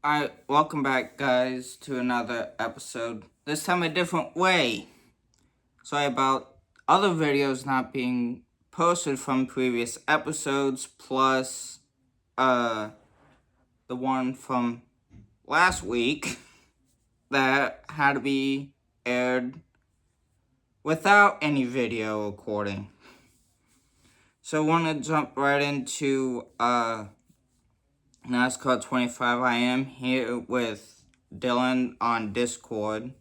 Alright, welcome back, guys, to another episode. This time a different way. Sorry about other videos not being posted from previous episodes, plus, the one from last week that had to be aired without any video recording. So I want to jump right into, NASCAR 25. I am here with Dylan on Discord.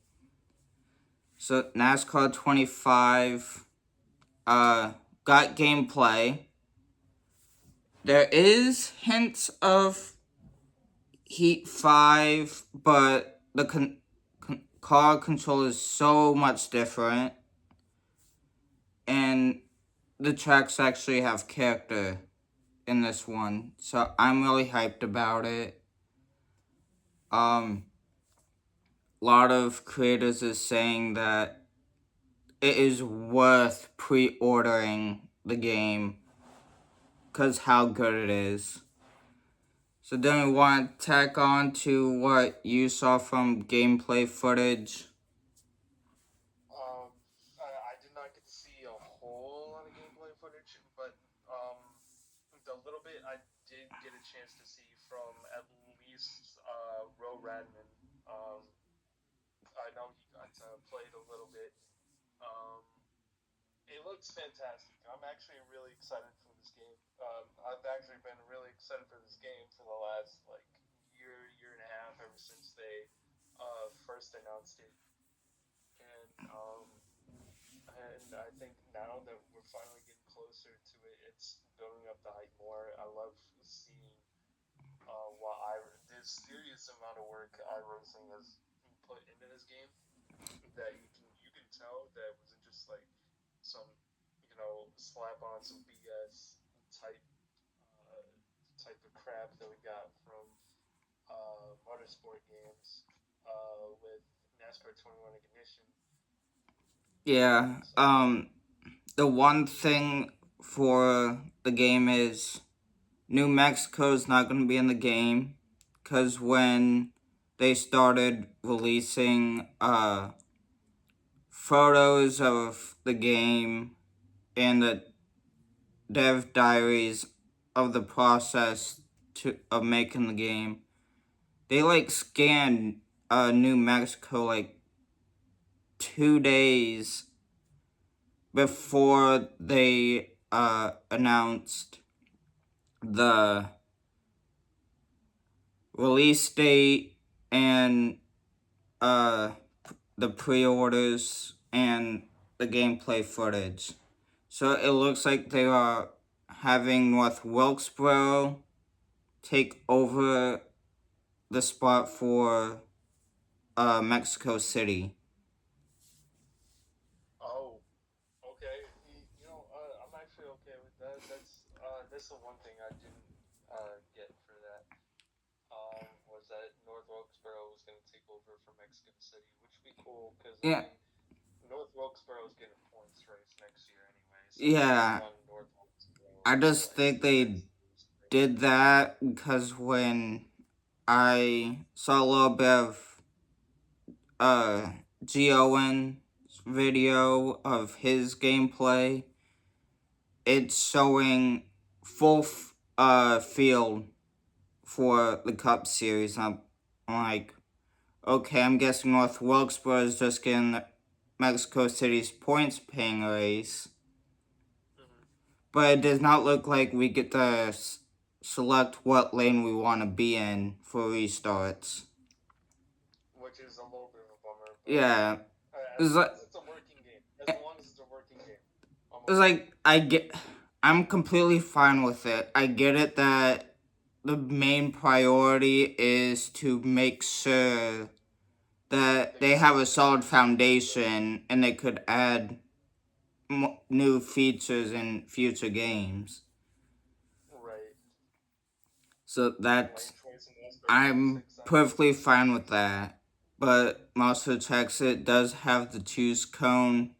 So NASCAR 25 got gameplay. There is hints of Heat 5, but the car control is so much different. And the tracks actually have character in this one. So I'm really hyped about it. A lot of creators is saying that it is worth pre-ordering the game because how good it is. So then we want to tack on to what you saw from gameplay footage. I did not get to see a whole lot of gameplay footage, but the little bit I did get a chance to see from at least Ro Radman. Um, I know he got played a little bit. Um, it looks fantastic. I'm actually really excited for this game. I've actually been really excited for this game for the last year and a half, ever since they first announced it, and I think now that we're finally getting closer to it, it's building up the hype more. I love seeing what the serious amount of work iRacing has put into this game. That you can tell that it wasn't just like some slap on some BS type uh, type of crap that we got from motorsport games with NASCAR 21 Ignition. Yeah, So, the one thing for the game is New Mexico is not going to be in the game because when they started releasing photos of the game and the dev diaries of the process of making the game, they scanned New Mexico 2 days before they announced the release date and the pre-orders and the gameplay footage. So it looks like they are having North Wilkesboro take over the spot for Mexico City. oh, okay. I'm actually okay with that. That's the one thing I didn't get for that. Was that North Wilkesboro was going to take over from Mexico City, which would be cool because I Yeah, mean North Wilkesboro is getting a points race next year anyway, so whoever yeah. won North Wilkesboro I just is think the they next race. did that because when I saw a little bit of uh Owen's video of his gameplay, it's showing full field for the Cup Series. I'm like, okay, I'm guessing North Wilkesboro is just getting Mexico City's points paying race. Mm-hmm. But it does not look like we get to select what lane we want to be in for restarts. Which is a little bit of a bummer, but Yeah, as it's long like, as it's a working game, as long as it's a working game, I'm it's okay. like I'm completely fine with it. I get it that the main priority is to make sure that They they can have a keep solid features in the game. foundation and they could add new features in future games. Right. So Like that's lane choice in NASCAR I'm 26, I know. perfectly fine with that. But Monster Trucks, it does have the choose cone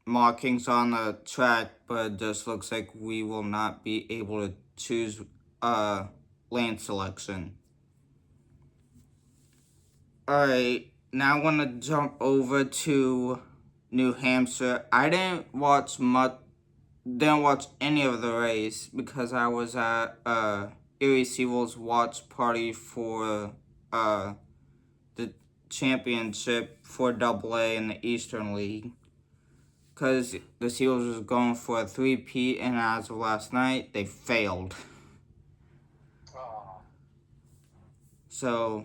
markings on the track, but it just looks like we will not be able to choose lane selection. Alright, now I want to jump over to New Hampshire. I didn't watch any of the race because I was at Erie Seawolves watch party for the championship for AA in the Eastern League. Because the Seals was going for a 3-peat, and as of last night, they failed. Ah, So,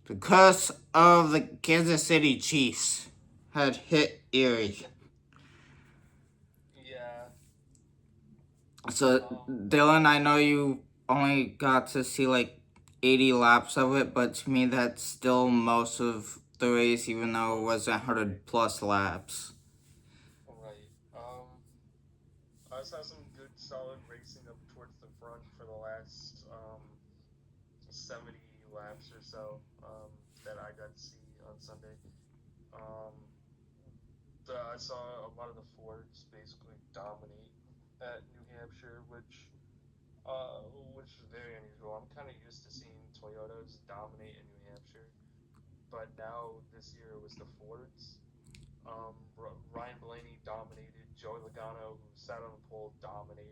the curse of the Kansas City Chiefs had hit Erie. yeah. So, Dylan, I know you only got to see like 80 laps of it, but to me, that's still most of the race, even though it was 100 plus laps. Right. I saw some good, solid racing up towards the front for the last 70 laps or so that I got to see on Sunday. Um, I saw a lot of the Fords basically dominate at New Hampshire, which is very unusual. I'm kind of used to seeing Toyotas dominate in New Hampshire, but now this year it was the Fords. Ryan Blaney dominated. Joey Logano, who sat on the pole, dominated.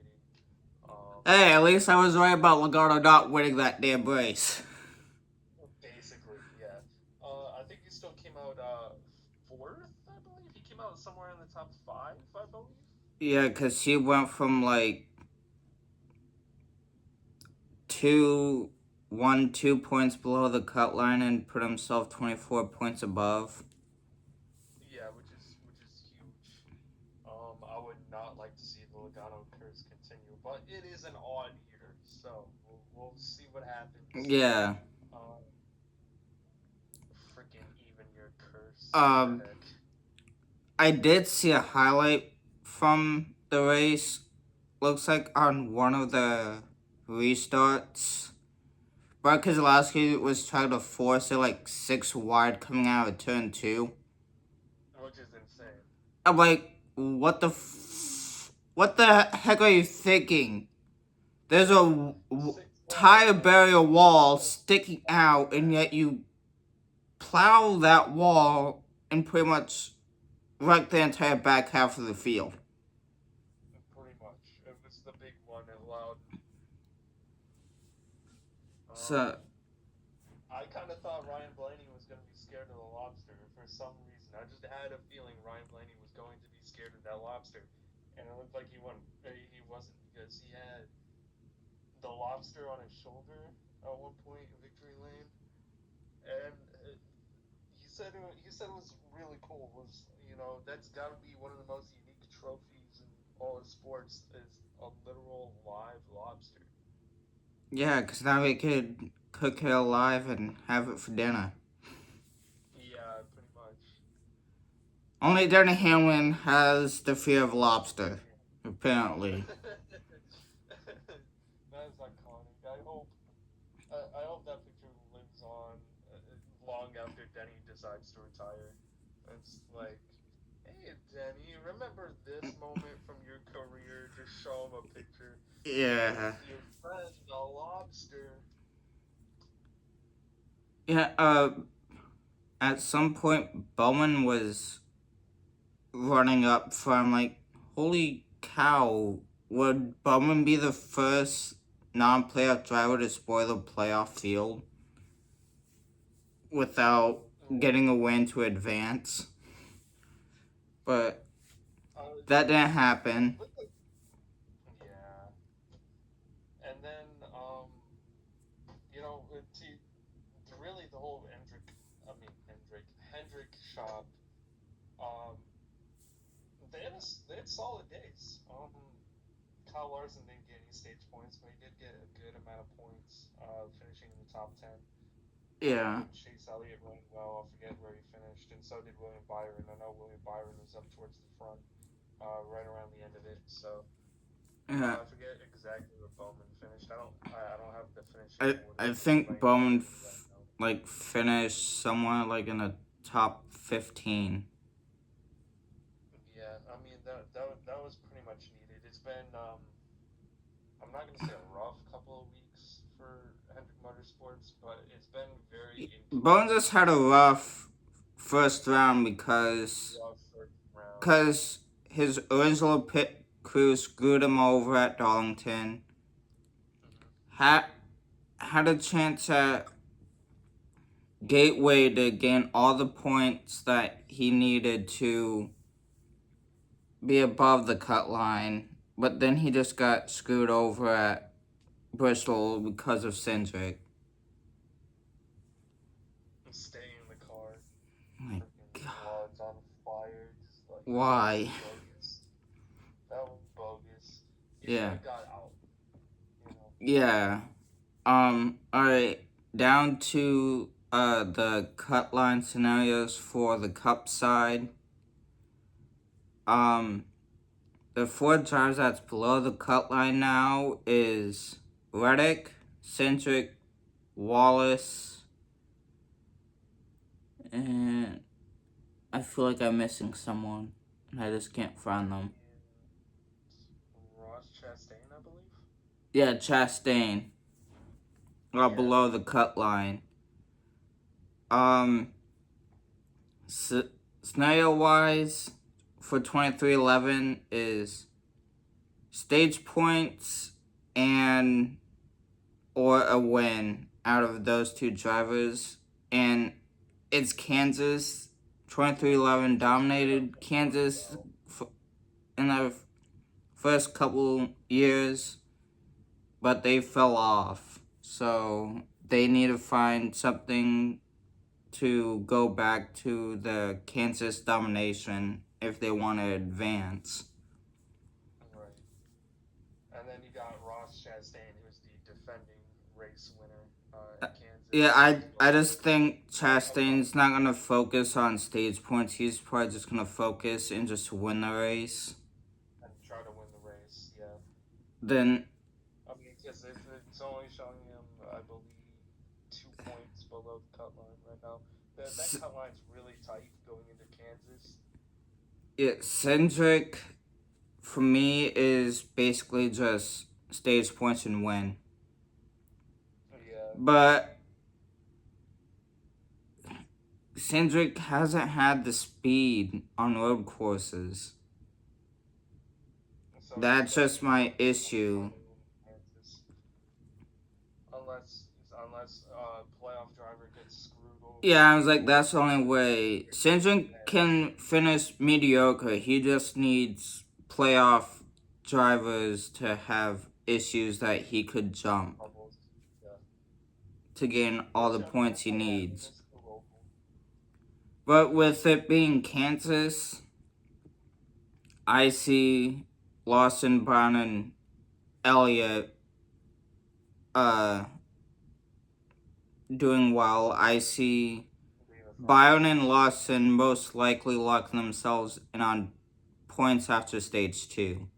Hey, at least I was right about Logano not winning that damn race. Basically, yeah. I think he still came out fourth, I believe. He came out somewhere in the top five, I believe. Yeah, because he went from like 2 points below the cut line and put himself 24 points above. Yeah, which is huge. I would not like to see the Logano curse continue, but it is an odd year, so we'll see what happens. Yeah. Freaking even year curse. What the Um, heck? I did see a highlight from the race. Looks like on one of the restarts, Brad Keselowski was trying to force it like 6 wide coming out of turn 2. Which is insane. I'm like, what the heck are you thinking? There's a Six tire wide. barrier wall sticking out, and yet you plow that wall and pretty much wreck the entire back half of the field. Pretty much. It was the big one at Loudon. So, I kind of thought Ryan Blaney was going to be scared of the lobster for some reason. I just had a feeling Ryan Blaney was going to be scared of that lobster, and it looked like he wasn't because he had the lobster on his shoulder at one point in victory lane, and he said it was really cool. Was that's got to be one of the most unique trophies in all of sports is a literal live lobster. yeah, because now we could cook it alive and have it for dinner. Yeah, pretty much. Only Denny Hamlin has the fear of lobster, apparently. That is iconic. I hope that picture lives on long after Denny decides to retire. It's like, hey Denny, remember this moment from your career? Just show him a picture with Yeah. your friend, the lobster. Yeah, at some point, Bowman was running up from like, holy cow, would Bowman be the first non-playoff driver to spoil the playoff field without getting a win to advance? But that didn't happen. Yeah, and then really the whole Hendrick shop. Um, they had solid days. Kyle Larson didn't get any stage points, but he did get a good amount of points, finishing in the top 10. Yeah. Chase Elliott ran well. I forget where he finished, and so did William Byron. I know William Byron was up towards the front, right around the end of it. So Yeah. I forget exactly where Bowman finished. I don't have the finishing order I think right in front Bowman of me right now. like finished somewhere like in the top 15. Yeah, I mean that was pretty much needed. It's been I'm not gonna say a rough couple of weeks for Hendrick Motorsports, but it's been very Bones just inconsistent. had a rough first round because Rough first round. because his original pit crew screwed him over at Darlington. Mm-hmm. Had had a chance at Gateway to gain all the points that he needed to be above the cut line, but then he just got screwed over at Bristol because of Cindric. Stay in the car. My Freaking God, while it's on fire. Just like that was why? bogus. That was bogus. He should Yeah, have got out. You know. yeah. Alright, down to the cut line scenarios for the cup side. The four drivers that's below the cut line now is Reddick, Cindric, Wallace, and I feel like I'm missing someone, and I just can't find them. And Ross Chastain, I believe. Yeah, Chastain, Yeah. below the cut line. Um, scenario wise, for 2311 is stage points and or a win out of those two drivers, and it's Kansas. 2311 dominated Kansas in the first couple years, but they fell off. So they need to find something to go back to the Kansas domination if they want to advance. Right. And then you got Ross Chastain, who's the defending race winner in Kansas. Yeah, I But just think Chastain's not gonna focus on stage points. He's probably just gonna focus and just win the race. and try to win the race. Yeah. Then I mean, because it's only showing him, I believe, 2 points below the cut line right now. That cut line's really tight going into Kansas. yeah, Cindric for me is basically just stage points and win. Yeah. But Cindric hasn't had the speed on road courses. So That's he's just gonna my struggle issue. in Kansas, unless playoff driver gets screwed over. Yeah, I was like, that's the only way. Cindric can finish mediocre. He just needs playoff drivers to have issues that he could jump Yeah. to gain all Which the I mean, points that's he gonna happen. needs. It's the local. But with it being Kansas, I see Lawson, Brown, and Elliott doing well. I see Byron and Lawson most likely locking themselves in on points after stage 2.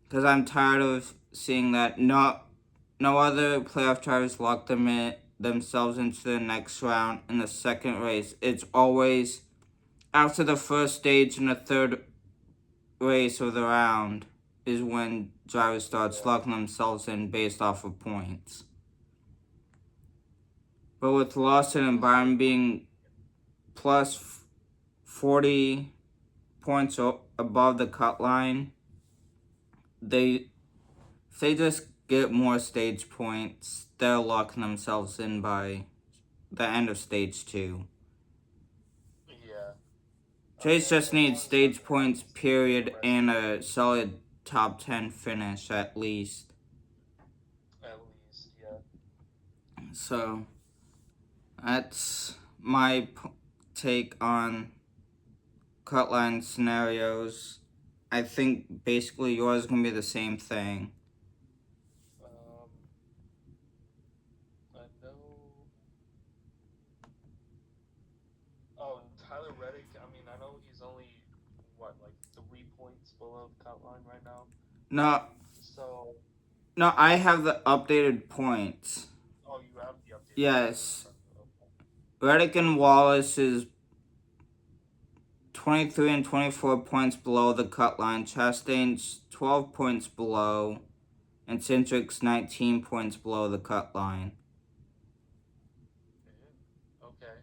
Because I'm tired of seeing that no other playoff drivers lock themselves into the next round in the second race. It's always after the first stage in the third race of the round is when drivers start locking themselves in based off of points. But with Lawson and Byron being plus 40 points above the cut line, if they just get more stage points, they're locking themselves in by the end of stage 2. Yeah. Chase just As long needs as stage nothing points, happens to the period, rest and of a solid top 10 finish at least. at least, yeah. So, that's my take on cut line scenarios. I think basically yours is going to be the same thing. I know. Oh, Tyler Reddick. I mean, I know he's only like 3 points below the cut line right now. No, So. no, I have the updated points. Oh, you have the updated. Yes. Okay. Reddick and Wallace is 23 and 24 points below the cut line. Chastain's 12 points below. and Cindric's 19 points below the cut line. Okay.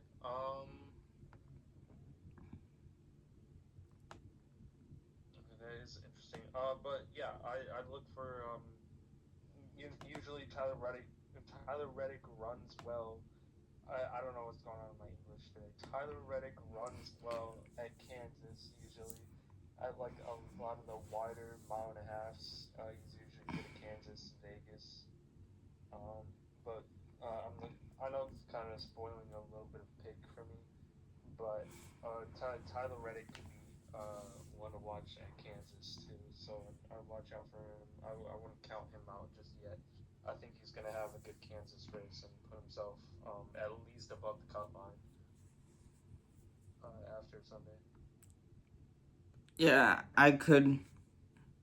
That is interesting. But yeah, I look for usually Tyler Reddick runs well. I don't know what's going on in my English today. Tyler Reddick runs well at Kansas usually. At like a lot of the wider mile and a halves, he's usually good at Kansas, Vegas. Um, but I know it's kind of spoiling a little bit of pick for me, but Tyler Reddick could be one to watch at Kansas too. So I watch out for him. I wouldn't count him out just yet. I think he's going to have a good Kansas race and put himself at least above the cut line after Sunday. Yeah,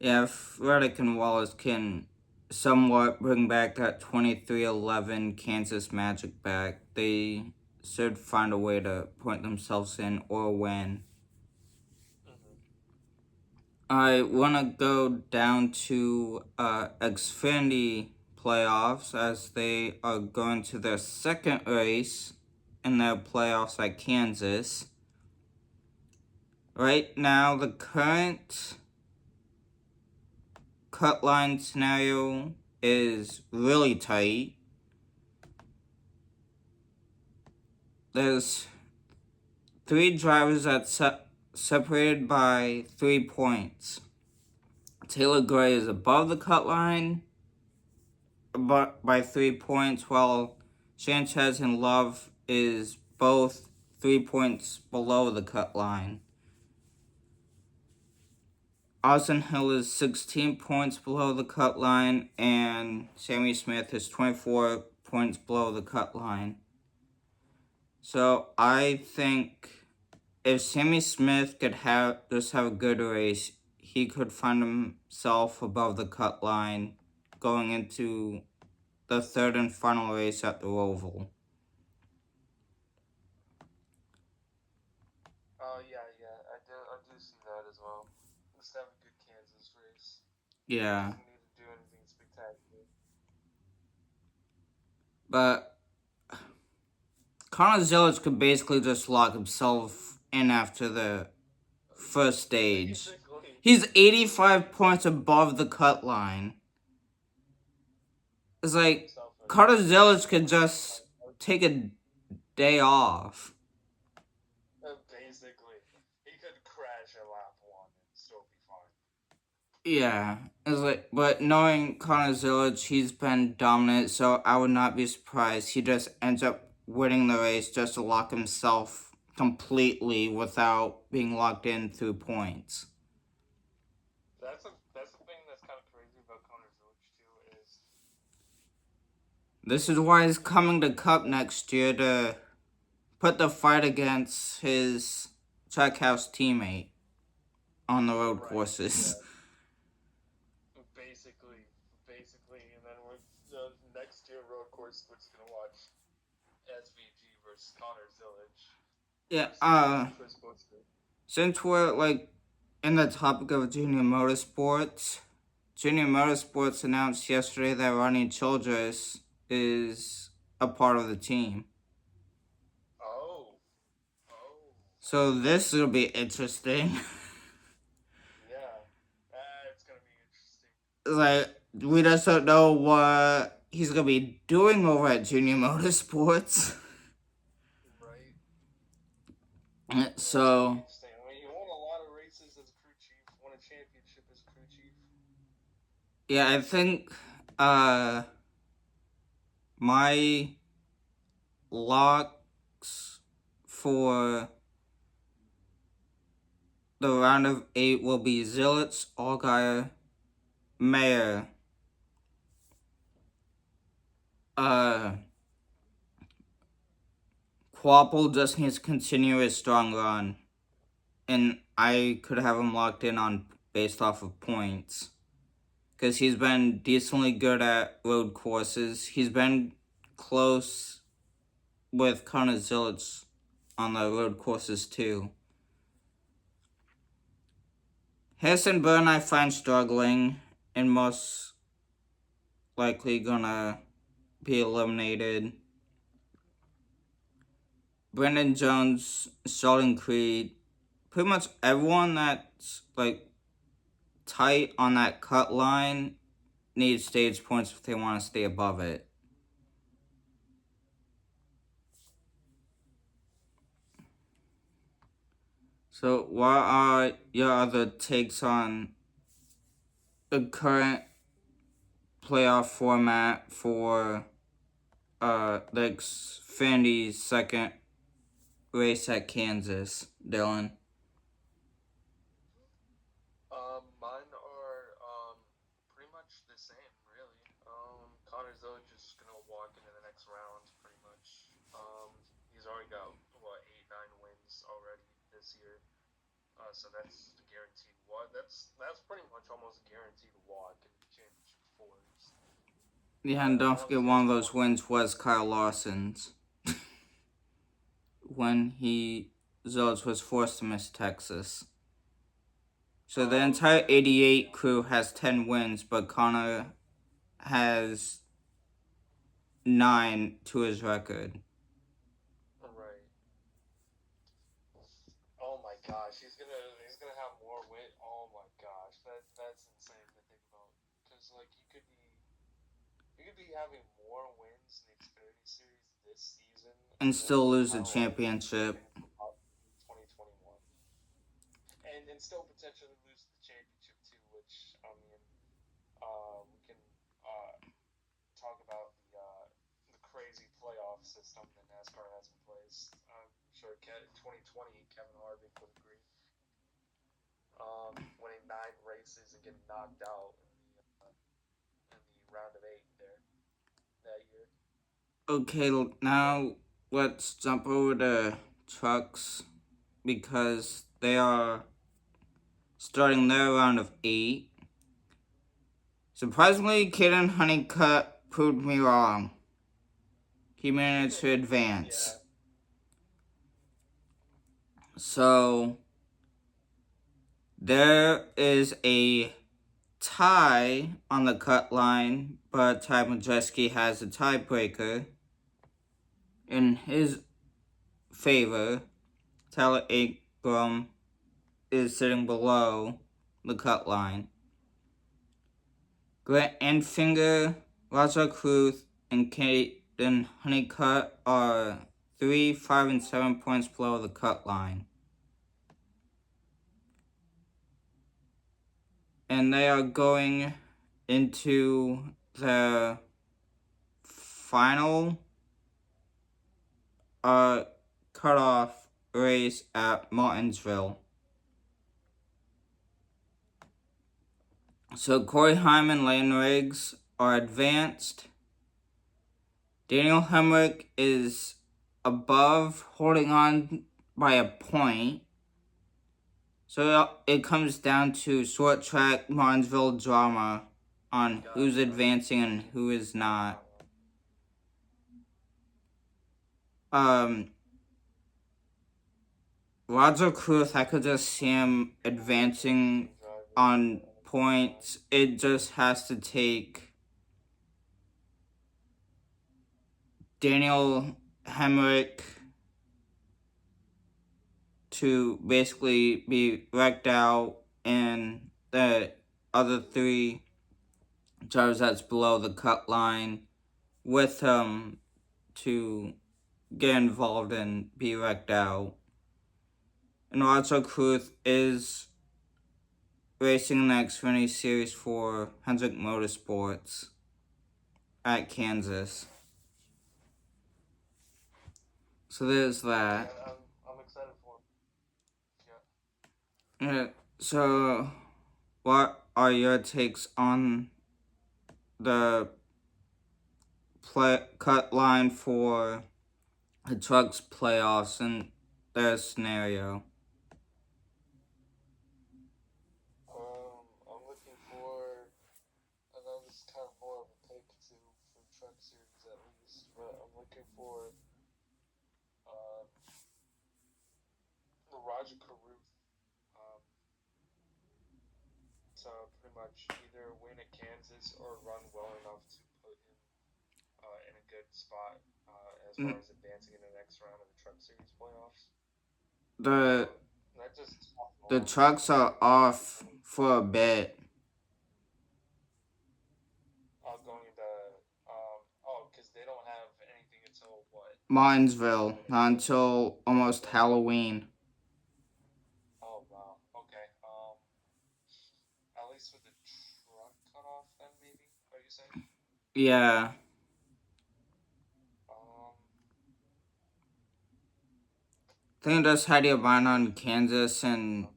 if Reddick and Wallace can somewhat bring back that 23-11 Kansas Magic back, they should find a way to point themselves in or win. Mm-hmm. I want to go down to Xfinity playoffs as they are going to their second race in their playoffs at Kansas. Right now, the current cut line scenario is really tight. There's 3 drivers that separated by 3 points. Taylor Gray is above the cut line by 3 points, while Sanchez and Love is both 3 points below the cut line. Austin Hill is 16 points below the cut line, and Sammy Smith is 24 points below the cut line. So I think if Sammy Smith could have a good race, he could find himself above the cut line going into the third and final race at the Roval. Yeah, I do see that as well. Let's have a good Kansas race. Yeah. Doesn't need to do anything spectacular. But Connor Zillage could basically just lock himself in after the first stage. Basically. He's 85 points above the cut line. It's like Carter Zillage could just take a day off. Basically, he could crash at lap 1 and still be fine. Yeah, it's like, but knowing Connor Zillage, he's been dominant, so I would not be surprised he just ends up winning the race just to lock himself completely without being locked in through points. That's the thing that's kind of crazy about Connor Zillage too is. This is why he's coming to Cup next year to put the fight against his Trackhouse teammate on the road courses. Yeah. Basically, and then we're next year road course we're just gonna watch SVG versus Connor Zillage. Yeah. Since we're like in the topic of Junior Motorsports announced yesterday that Ronnie Childress is a part of the team. Oh. So this will be interesting. Yeah, it's gonna be interesting. Like, we just don't know what he's gonna be doing over at Junior Motorsports. Right. So. I mean, you won a lot of races as crew chief. Won a championship as crew chief. Yeah, I think my locks for the round of 8 will be Zillitz, Allgaier, Mayer, Quapple just needs to continue his strong run, and I could have him locked in on based off of points, because he's been decently good at road courses. He's been close with Connor Zillitz on the road courses too. Harrison Byrne I find struggling in most likely gonna be eliminated. Brandon Jones, Sheldon Creed, pretty much everyone that's like tight on that cut line needs stage points if they want to stay above it. So, what are your other takes on the current playoff format for the Xfinity second race at Kansas, Dylan? Mine are pretty much the same, really. Connor's though just gonna walk into the next round, pretty much. He's already got what 8, 9 wins already this year. So that's the guaranteed walk. That's pretty much almost a guaranteed walk in the championship fours. Yeah, and don't forget Obviously, one has of the those wins was Kyle Lawson's when Zilch was forced to miss Texas. So the entire 88 crew has 10 wins, but Connor has 9 to his record. Right. Oh my gosh, he's gonna have more win. Oh my gosh, that's insane to think about. Because like you could be having more wins in the Xfinity Series this season And than still lose the Kyle Larson championship. in 2021, and still potentially lose the championship too. Which I mean, we can uh, talk about the crazy playoff system that NASCAR has in place. I'm sure 2020 Kevin Harvick would agree. Winning 9 races and getting knocked out in the round of 8 there that year. Okay, now let's jump over to trucks because they are starting their round of 8. Surprisingly, Caden Honeycutt proved me wrong. He managed to advance. Yeah. So there is a tie on the cut line, but Ty Majeski has a tiebreaker in his favor. Tyler Abram is sitting below the cut line. Grant Enfinger, Raja Cruz, and Caden Honeycutt are 3, 5, and 7 points below the cut line. And they are going into the final cutoff race at Martinsville. So Corey Hyman and Lane Riggs are advanced. Daniel Hemrick is above, holding on by a point. So it comes down to short track Martinsville drama on who's advancing and who is not. Roger Cruz, I could just see him advancing on points. It just has to take Daniel Hemrick to basically be wrecked out, and the other 3 drivers that's below the cut line with him to get involved and be wrecked out. And Roger Cruz is racing in the Xfinity Series for Hendrick Motorsports at Kansas. So there's that. Yeah, I'm excited for him. Yeah. So, what are your takes on the cut line for the Trucks playoffs and their scenario? I'm looking for. I know this is kind of more of a pick too for Truck Series at least, but I'm looking for uh, the Roger Caruth um, pretty much either win at Kansas or run well enough to put him in a good spot as far as advancing in the next round of the Truck Series playoffs. The That just the trucks are off for a bit. going into because they don't have anything until what? Martinsville, not until almost Halloween. Oh wow. Okay. At least with the truck cutoff, then maybe. Are you saying? Yeah. Um. I think that's how you mind on Kansas and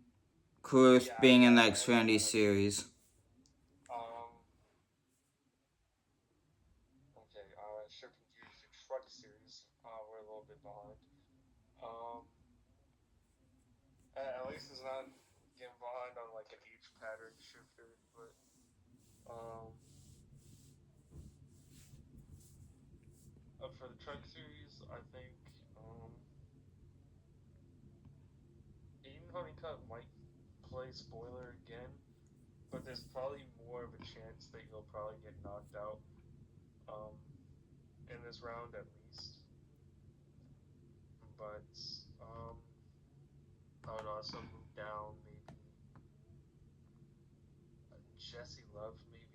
Cruz being in the Xfinity Series. Okay. Shifting gears to Truck Series. We're a little bit behind. Um. At least it's not getting behind on like an H pattern shifter, but um. For the Truck Series, I think Aiden Honeycutt might play spoiler again, but there's probably more of a chance that he'll probably get knocked out um, in this round at least. But I would also move down maybe Jesse Love, maybe.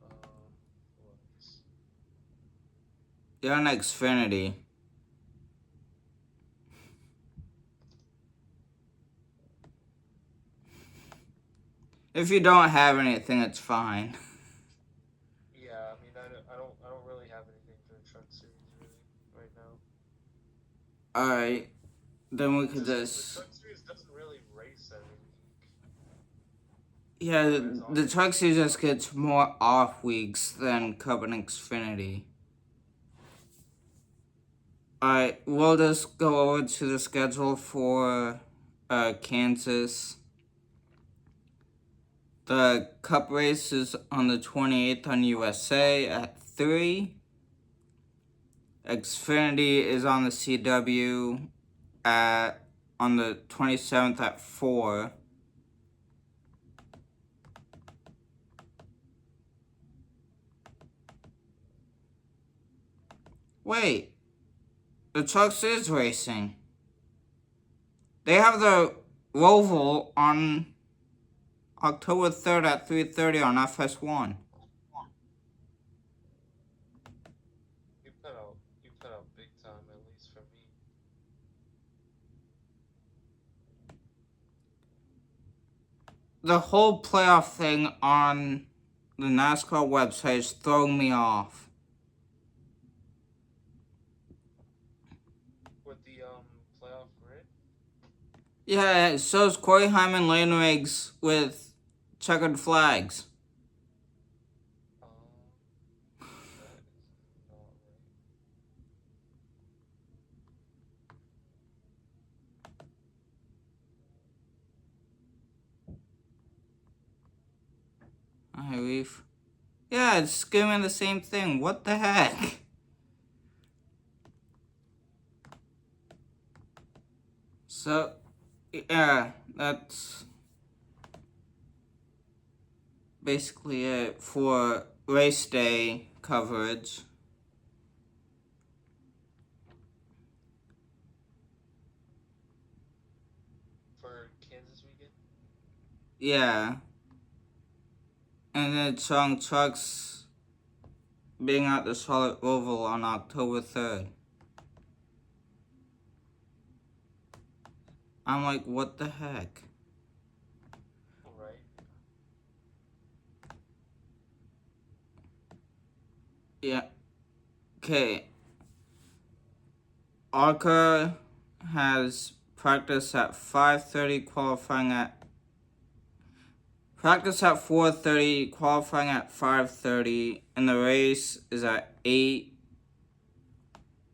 Who else? You're on Xfinity. If you don't have anything, it's fine. Yeah, I mean, I don't really have anything for the Truck Series really right now. Alright, then we could The just... Truck Series doesn't really race every week. Yeah, the Truck Series just gets more off weeks than Cup and Xfinity. Alright, we'll just go over to the schedule for Kansas. The Cup race is on the 28th on USA at 3. Xfinity is on the CW on the 27th at 4. Wait, the Trucks is racing. They have the Roval on October 3rd at 3:30 on FS1. You put out big time, at least for me. The whole playoff thing on the NASCAR website is throwing me off. With the playoff grid. Yeah, it shows Corey Hyman lane rigs with checkered flags. That is not right. Hi, Reef. Yeah, it's screaming the same thing. What the heck? So, yeah, that's basically it for race day coverage. For Kansas weekend? Yeah. And then it's on Trucks being at the Charlotte Roval on October 3rd. I'm like, what the heck? Right. Yeah. Okay. ARCA has practice at 5:30, qualifying at 4:30, qualifying at 5:30, and the race is at 8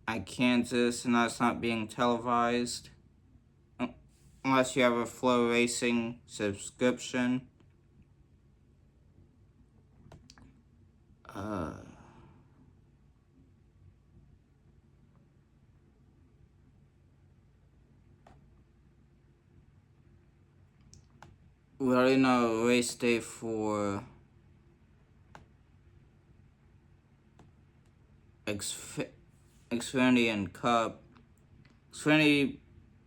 at Kansas, and that's not being televised unless you have a Flow Racing subscription. we already know race day for Xfinity and Cup. Xfinity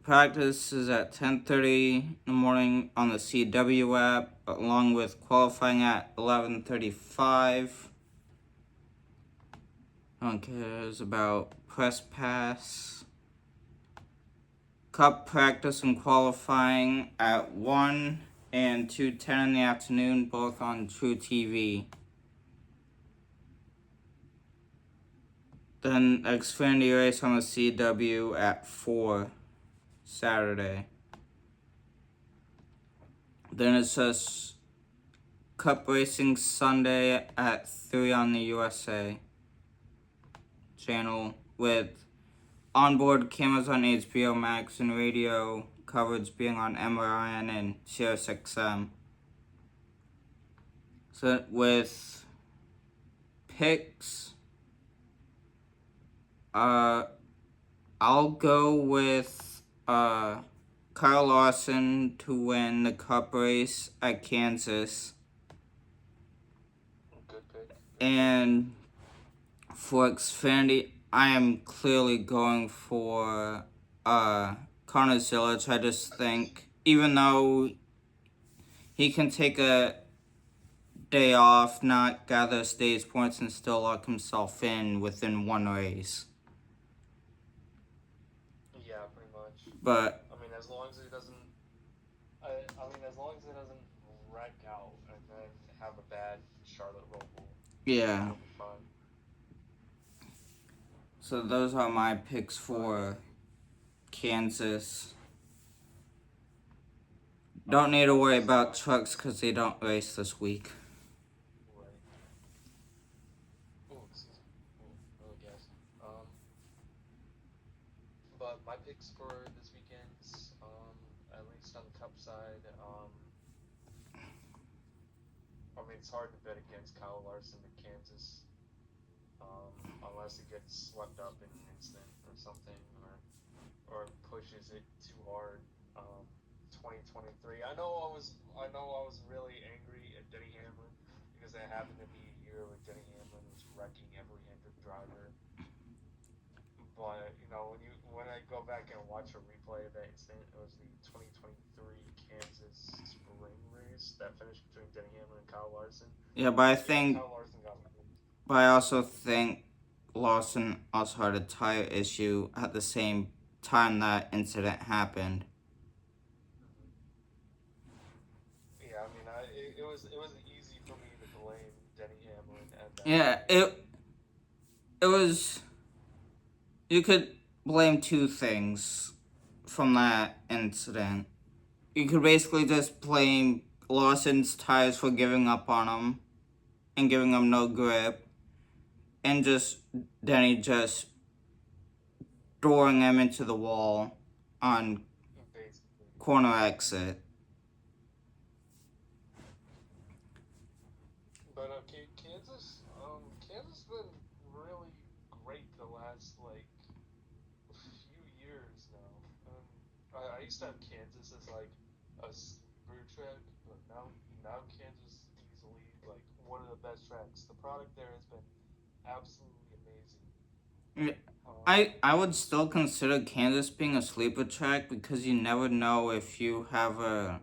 practice is at 10:30 in the morning on the CW app, along with qualifying at 11:35. No one cares about press pass. Cup practice and qualifying at 1 and 2:10 in the afternoon, both on True TV. Then Xfinity race on the CW at 4 Saturday. Then it says Cup racing Sunday at 3 on the USA channel with onboard cameras on HBO Max and radio coverage being on MRN and SiriusXM. So with picks, I'll go with Kyle Larson to win the Cup race at Kansas. Good pick. And for Xfinity, I am clearly going for Connor Zillage. I just think, even though he can take a day off, not gather stage points, and still lock himself in within one race. Yeah, pretty much. But I mean, as long as he doesn't, as long as he doesn't wreck out and then have a bad Charlotte Roval, yeah. he'll be fine. So those are my picks for Kansas. Don't need to worry about trucks because they don't race this week. Right. Oh, excuse me. Oh, really gas. But my picks for this weekend, at least on the Cup side, I mean, it's hard to bet against Kyle Larson in Kansas, unless he gets swept up in an instant or something, or pushes it too hard. 2023. I know I was really angry at Denny Hamlin because it happened to be a year where Denny Hamlin was wrecking every Hendrick driver. But when I go back and watch a replay of that incident, it was the 2023 Kansas Spring race that finished between Denny Hamlin and Kyle Larson. Yeah, but I think. Kyle Larson got me. But I also think Lawson also had a tire issue at the same time that incident happened. Yeah, I mean, it was easy for me to blame Denny Hamlin and that. Yeah, it was. You could blame two things from that incident. You could basically just blame Lawson's tires for giving up on him and giving him no grip, and just Denny just throwing him into the wall on Basically. corner exit. But Kansas been really great the last few years now. I used to have Kansas as like a sleeper track, but now Kansas is easily like one of the best tracks. The product there has been absolutely amazing. I would still consider Kansas being a sleeper track because you never know if you have a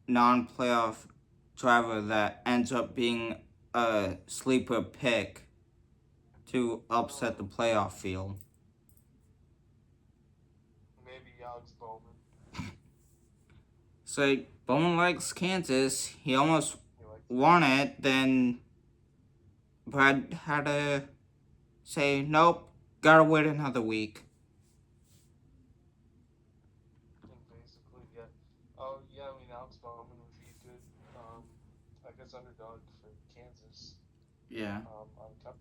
non-playoff driver that ends up being a sleeper pick to upset the playoff field. Maybe Alex Bowman. So Bowman likes Kansas. He almost He likes won it. Then Brad had to say, nope, gotta wait another week. basically, yeah. Oh, yeah, I mean, Alex Bowman would be a good, I guess, underdog for Kansas. Yeah. On Cup.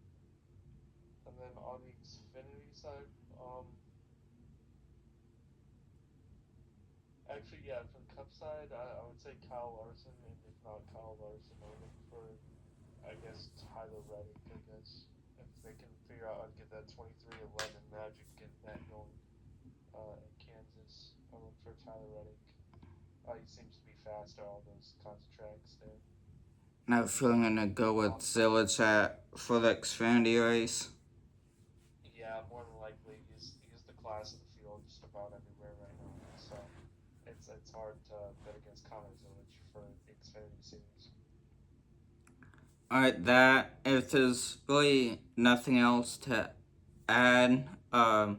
And then on the Xfinity side, actually, yeah, for the Cup side, I would say Kyle Larson, and if not Kyle Larson, I would look for, I guess, Tyler Reddick, I guess. If they can figure out how to get that 23-11 magic, get that going in Kansas, I look for Tyler Reddick. He seems to be faster on those kinds of tracks there. Now feeling gonna go with Zillage for the Xfinity race. Yeah, more than likely he's the class of the field just about everywhere right now. So it's hard to bet against Connor Zilic for the Xfinity Series. Alright, that if there's really nothing else to add, we're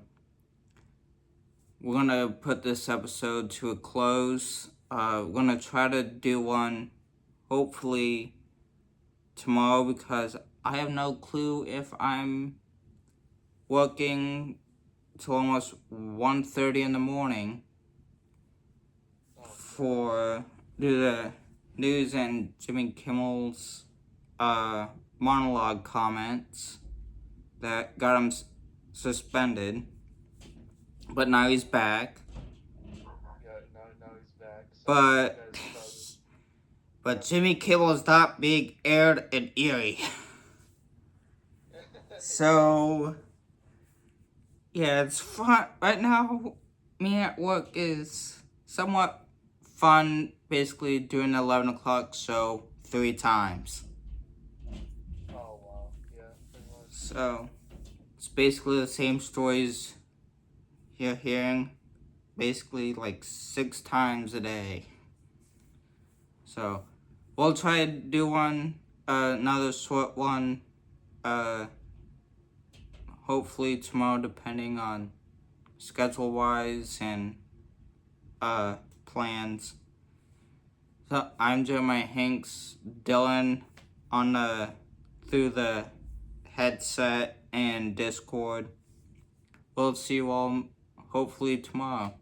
gonna put this episode to a close. We're gonna try to do one hopefully tomorrow because I have no clue if I'm working till almost 1:30 in the morning for do the news and Jimmy Kimmel's monologue comments that got him suspended, but now he's back. Yeah, now he's back. So But you guys saw this. but Jimmy Kimmel is not being aired in Erie. So yeah, it's fun right now. Me at work is somewhat fun. Basically, doing the 11 o'clock show 3 times. Oh wow, yeah, pretty much. So it's basically the same stories you're hearing, basically like 6 times a day. So we'll try to do one, another short one, hopefully tomorrow, depending on schedule wise and plans. So I'm Jeremiah Hanks, Dylan on the through the headset and Discord. We'll see you all hopefully tomorrow.